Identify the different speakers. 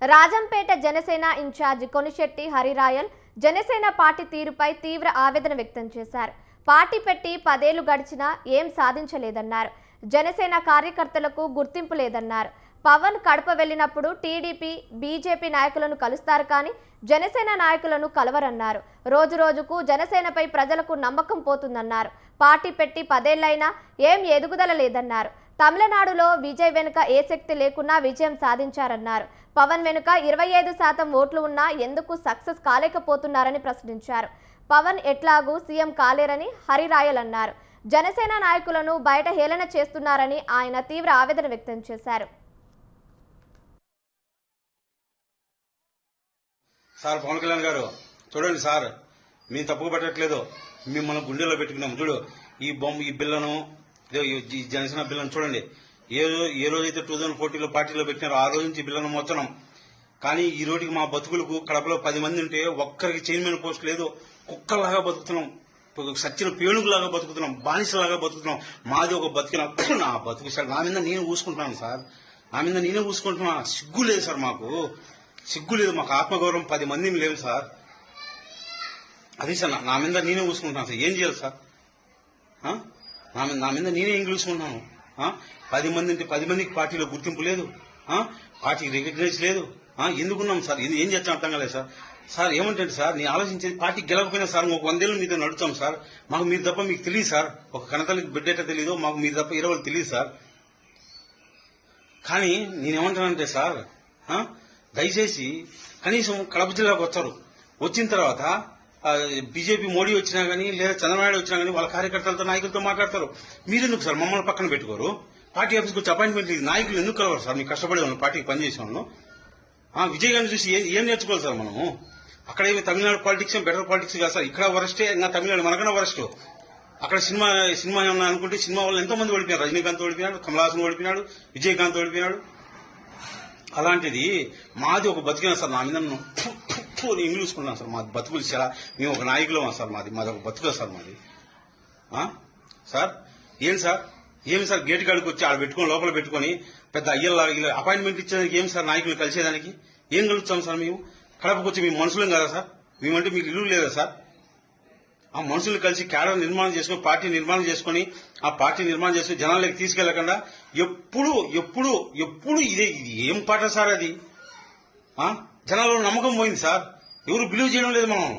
Speaker 1: Rajampet Janasena incharge కొనిశెట్టి Hariroyal Janasena party తీరుపై తీవ్ర ఆవేదన వ్యక్తం చేశారు. పార్టీ పెట్టి 10 ఏళ్లు గడిచినా ఏం సాధించలేదన్నారు. జనసేన కార్యకర్తలకు గుర్తింపు లేదన్నారు. పవన్ కడప వెళ్లినప్పుడు టీడీపీ, బీజేపీ నాయకులను కలుస్తారు కానీ జనసేన నాయకులను కలవరన్నారు. రోజు రోజుకు జనసేనపై ప్రజలకు నమ్మకం పోతుందన్నారు. పార్టీ పెట్టి 10 ఏళ్లైనా ఏం ఎదుగుదల లేదన్నారు. తమిళనాడులో విజయ్ వెనుక ఏ శక్తి లేకున్నా విజయం సాధించారన్నారు. పవన్ వెనుక 25% ఓట్లు ఉన్నా ఎందుకు సక్సెస్ కాలేకపోతున్నారని ప్రశ్నించారు. పవన్ ఎట్లాగూ సీఎం కాలేరని హరిరాయల్ అన్నారు. జనసేన నాయకులను బయట హేళన చేస్తున్నారని ఆయన తీవ్ర ఆవేదన వ్యక్తం చేశారు.
Speaker 2: సార్ పవన్ కళ్యాణ్ గారు చూడండి సార్, మేము తప్పుగా పెట్టట్లేదు. మిమ్మల్ని గుండెల్లో పెట్టుకున్నాం. చూడు ఈ బిల్లను, ఈ జనసేన బిల్లను చూడండి. ఏ రోజైతే 2014లో పార్టీలో పెట్టినారో ఆ రోజు నుంచి బిల్లను మోస్తున్నాం. కానీ ఈ రోజుకి మా బతుకులకు కడపలో 10 మంది ఉంటే ఒక్కరికి చైర్మన్ పోస్ట్ లేదు. కుక్కల్లాగా బతుకుతున్నాం, సచ్చిన పేణుగులాగా బతుకుతున్నాం, బానిసలాగా బతుకుతున్నాం. మాది ఒక బతికిన నా బతుకు సార్. నా మీద నేను ఊసుకుంటున్నాను సార్, నా మీద నేనే ఊసుకుంటున్నా. సిగ్గు లేదు సార్, మాకు సిగ్గు లేదు. మాకు ఆత్మగౌరవం 10 మంది లేదు సార్. అది సార్, నా మీద నేనే ఊసుకుంటున్నాను సార్. ఏం చేయాలి సార్? నా మీద నేనే ఏం చూసుకుంటున్నాను. 10 మంది అంటే 10 మందికి పార్టీలో గుర్తింపు లేదు, పార్టీకి రికగ్నైజ్ లేదు. ఎందుకున్నాం సార్? ఏం చేస్తాం అర్థం కాలేదు సార్. సార్ ఏమంటే సార్, నేను ఆలోచించేది పార్టీ గెలవకపోయినా సార్ ఒక 100 ఏళ్ళు మీతో నడుస్తాం సార్. మాకు మీరు తప్ప మీకు తెలియదు సార్. ఒక కనతలకి బిడ్డేట తెలీదు, మాకు మీరు తప్ప 20 తెలియదు సార్. కానీ నేనేమంటానంటే సార్, దయచేసి కనీసం కడప జిల్లాకు వచ్చారు. వచ్చిన తర్వాత బీజేపీ మోడీ వచ్చినా గానీ లేదా చంద్రబాబు వచ్చినా గానీ వాళ్ళ కార్యకర్తలతో నాయకులతో మాట్లాడతారు. మీరెందుకు సార్ మమ్మల్ని పక్కన పెట్టుకోరు? పార్టీ ఆఫీస్కి వచ్చి అపాయింట్మెంట్ లేదు. నాయకులు ఎందుకు కలవరు సార్? మీకు కష్టపడే వాళ్ళు, పార్టీకి పనిచేసే వాళ్ళు. విజయ్ గారిని చూసి ఏం నేర్చుకోవాలి సార్ మనము? అక్కడ ఏమి తమిళనాడు పాలిటిక్స్ బెటర్ పాలిటిక్స్ కాదు సార్. ఇక్కడ వరస్టే, ఇంకా తమిళనాడు మనకన్నా వరస్ట్. అక్కడ సినిమా ఏమన్నా అనుకుంటే సినిమా వాళ్ళు ఎంతో మంది ఓడిపోయారు. రజనీకాంత్ ఓడిపోయినాడు, కమలాసన్ ఓడిపోయినాడు, విజయకాంత్ ఓడిపోయినాడు. అలాంటిది మాది ఒక బతికినా సార్. నా మీద ఇంగ్లీష్ చూసుకున్నాను సార్. మాది బతుకులు చాలా, మేము ఒక నాయకులమా సార్. మాది ఒక బతుక సార్ మాది. సార్ ఏమి సార్ గేట్ కాడికి వచ్చి ఆడ పెట్టుకొని లోపల పెట్టుకొని పెద్ద అయ్యల్లా అపాయింట్మెంట్ ఇచ్చేదానికి ఏం సార్? నాయకులు కలిసేదానికి ఏం కలుగుతాం సార్? మేము కడపకు వచ్చి మేము మనుషులం కదా సార్? మేమంటే మీకు ఇల్లు లేదా సార్? ఆ మనుషులు కలిసి క్యాడర్ నిర్మాణం చేసుకుని పార్టీ నిర్మాణం చేసుకుని ఆ పార్టీ నిర్మాణం చేసుకుని జనాలకి తీసుకెళ్లకుండా ఎప్పుడు ఇది ఏం పాట సార్? అది జనాల్లో నమ్మకం పోయింది సార్. ఎవరు బిలీవ్ చేయడం లేదు మనం.